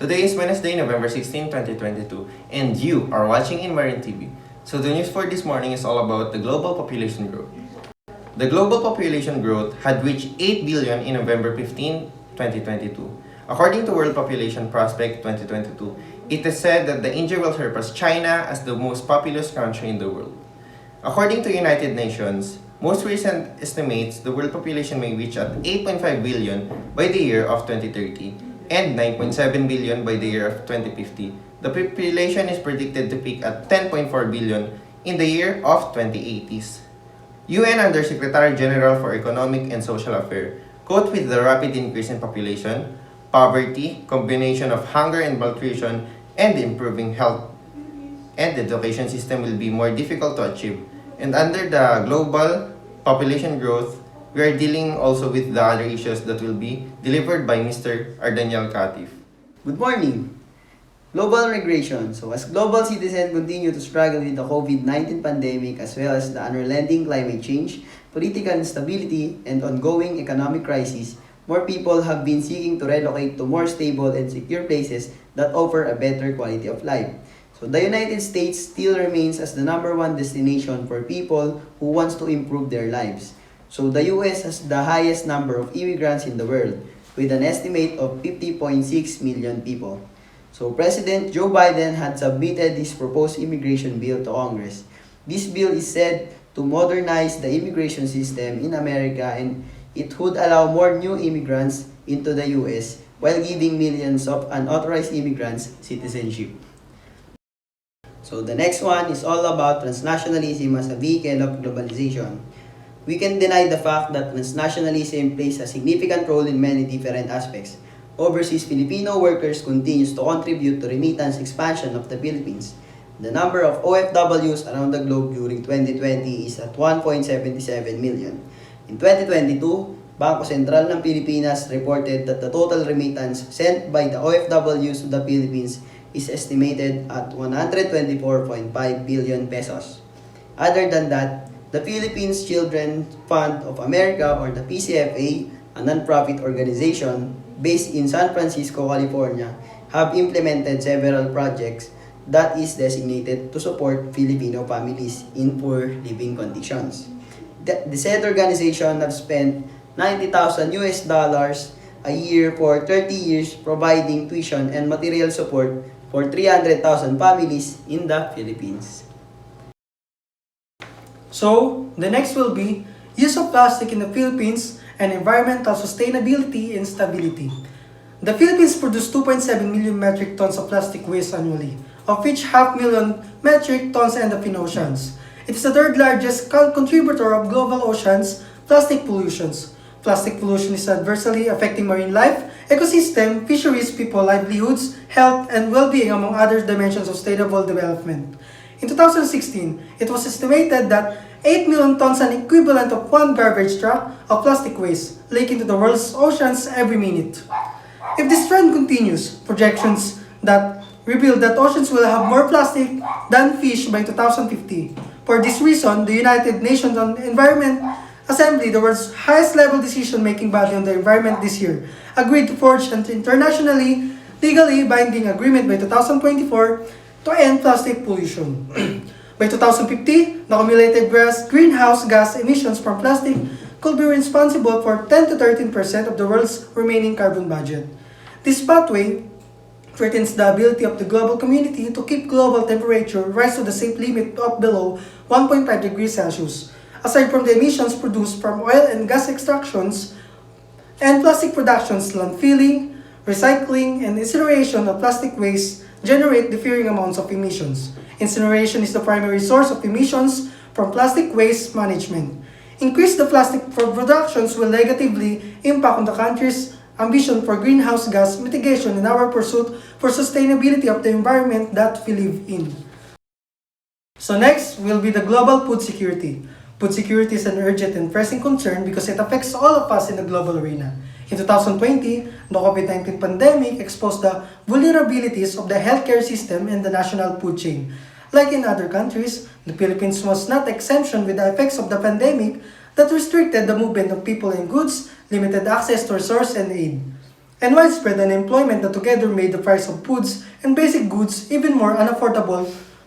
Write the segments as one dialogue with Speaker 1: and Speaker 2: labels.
Speaker 1: Today is Wednesday, November 16, 2022, and you are watching in Marine TV. So the news for this morning is all about the global population growth. The global population growth had reached 8 billion in November 15, 2022. According to World Population Prospect 2022, it is said that the India will surpass China as the most populous country in the world. According to United Nations, most recent estimates, the world population may reach at 8.5 billion by the year of 2030 and 9.7 billion by the year of 2050. The population is predicted to peak at 10.4 billion in the year of 2080s. UN Undersecretary General for Economic and Social Affairs quote with the rapid increase in population, poverty, combination of hunger and malnutrition, and improving health and education system will be more difficult to achieve. And under the global population growth, we are dealing also with the other issues that will be delivered by Mr. Ardaniel Katif.
Speaker 2: Good morning! Global migration. So as global citizens continue to struggle with the COVID-19 pandemic as well as the unrelenting climate change, political instability, and ongoing economic crisis, more people have been seeking to relocate to more stable and secure places that offer a better quality of life. So the United States still remains as the #1 destination for people who wants to improve their lives. So the US has the highest number of immigrants in the world with an estimate of 50.6 million people. So President Joe Biden had submitted his proposed immigration bill to Congress. This bill is said to modernize the immigration system in America, and it would allow more new immigrants into the US while giving millions of unauthorized immigrants citizenship. So the next one is all about transnationalism as a vehicle of globalization. We can deny the fact that transnationalism plays a significant role in many different aspects. Overseas Filipino workers continues to contribute to remittance expansion of the Philippines. The number of OFWs around the globe during 2020 is at 1.77 million. In 2022, Bangko Sentral ng Pilipinas reported that the total remittance sent by the OFWs to the Philippines is estimated at 124.5 billion pesos. Other than that, the Philippines Children Fund of America, or the PCFA, a non-profit organization based in San Francisco, California, have implemented several projects that is designated to support Filipino families in poor living conditions. The said organization have spent $90,000 a year for 30 years providing tuition and material support for 300,000 families in the Philippines.
Speaker 3: So, the next will be use of plastic in the Philippines and environmental sustainability and stability. The Philippines produce 2.7 million metric tons of plastic waste annually, of which 500,000 metric tons end up in oceans. It is the third largest contributor of global oceans plastic pollutions. Plastic pollution is adversely affecting marine life, ecosystem, fisheries, people, livelihoods, health, and well-being among other dimensions of sustainable development. In 2016, it was estimated that 8 million tons, an equivalent of one garbage truck of plastic waste, leak into the world's oceans every minute. If this trend continues, projections that reveal that oceans will have more plastic than fish by 2050. For this reason, the United Nations Environment Assembly, the world's highest level decision-making body on the environment this year, agreed to forge an internationally legally binding agreement by 2024 to end plastic pollution. By 2050, the cumulative greenhouse gas emissions from plastic could be responsible for 10 to 13% of the world's remaining carbon budget. This pathway threatens the ability of the global community to keep global temperature rise to the safe limit of below 1.5 degrees Celsius. Aside from the emissions produced from oil and gas extractions and plastic productions, landfilling, recycling, and incineration of plastic waste generate differing amounts of emissions. Incineration is the primary source of emissions from plastic waste management. Increase the plastic productions will negatively impact on the country's ambition for greenhouse gas mitigation and our pursuit for sustainability of the environment that we live in. So next will be the global food security. Food security is an urgent and pressing concern because it affects all of us in the global arena. In 2020, the COVID-19 pandemic exposed the vulnerabilities of the healthcare system and the national food chain. Like in other countries, the Philippines was not exemption with the effects of the pandemic that restricted the movement of people and goods, limited access to resources and aid. and widespread unemployment that together made the price of foods and basic goods even more unaffordable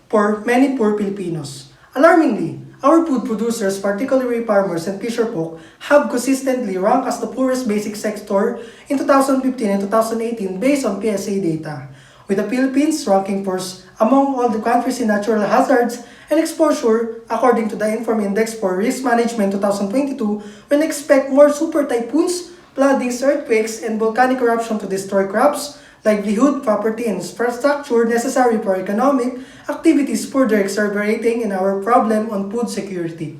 Speaker 3: for many poor Filipinos. Alarmingly, our food producers, particularly farmers and fisherfolk, have consistently ranked as the poorest basic sector in 2015 and 2018 based on PSA data, with the Philippines ranking first among all the countries in natural hazards and exposure according to the Inform Index for Risk Management 2022, when expect more super typhoons, floodings, earthquakes, and volcanic eruption to destroy crops, livelihood, property, and infrastructure necessary for economic activities, further exacerbating in our problem on food security.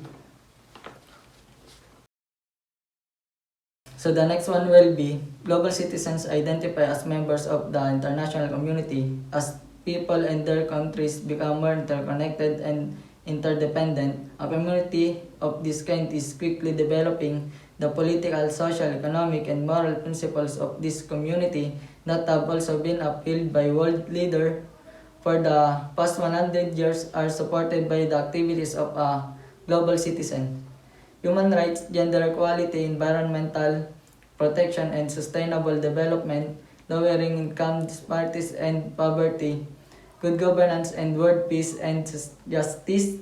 Speaker 4: So the next one will be global citizens identify as members of the international community as people and their countries become more interconnected and interdependent. A community of this kind is quickly developing the political, social, economic, and moral principles of this community that have also been upheld by world leaders for the past 100 years are supported by the activities of a global citizen. Human rights, gender equality, environmental protection, and sustainable development, lowering income disparities and poverty, good governance and world peace and justice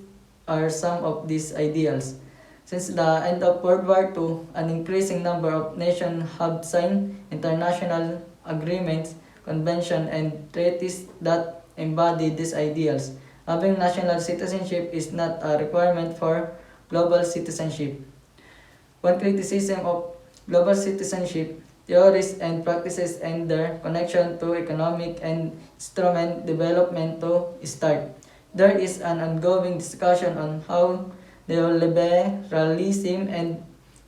Speaker 4: are some of these ideals. Since the end of World War II, an increasing number of nations have signed international agreements, conventions, and treaties that embody these ideals. Having national citizenship is not a requirement for global citizenship. One criticism of global citizenship theories and practices and their connection to economic and instrument development to start. There is an ongoing discussion on how neoliberalism and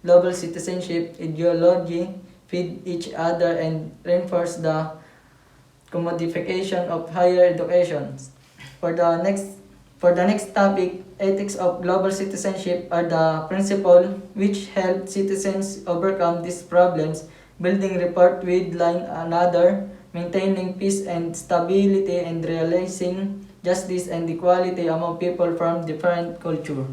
Speaker 4: global citizenship ideology feed each other and reinforce the commodification of higher education. For the next topic, ethics of global citizenship are the principles which help citizens overcome these problems, building rapport with one another, maintaining peace and stability, and realizing justice and equality among people from different cultures.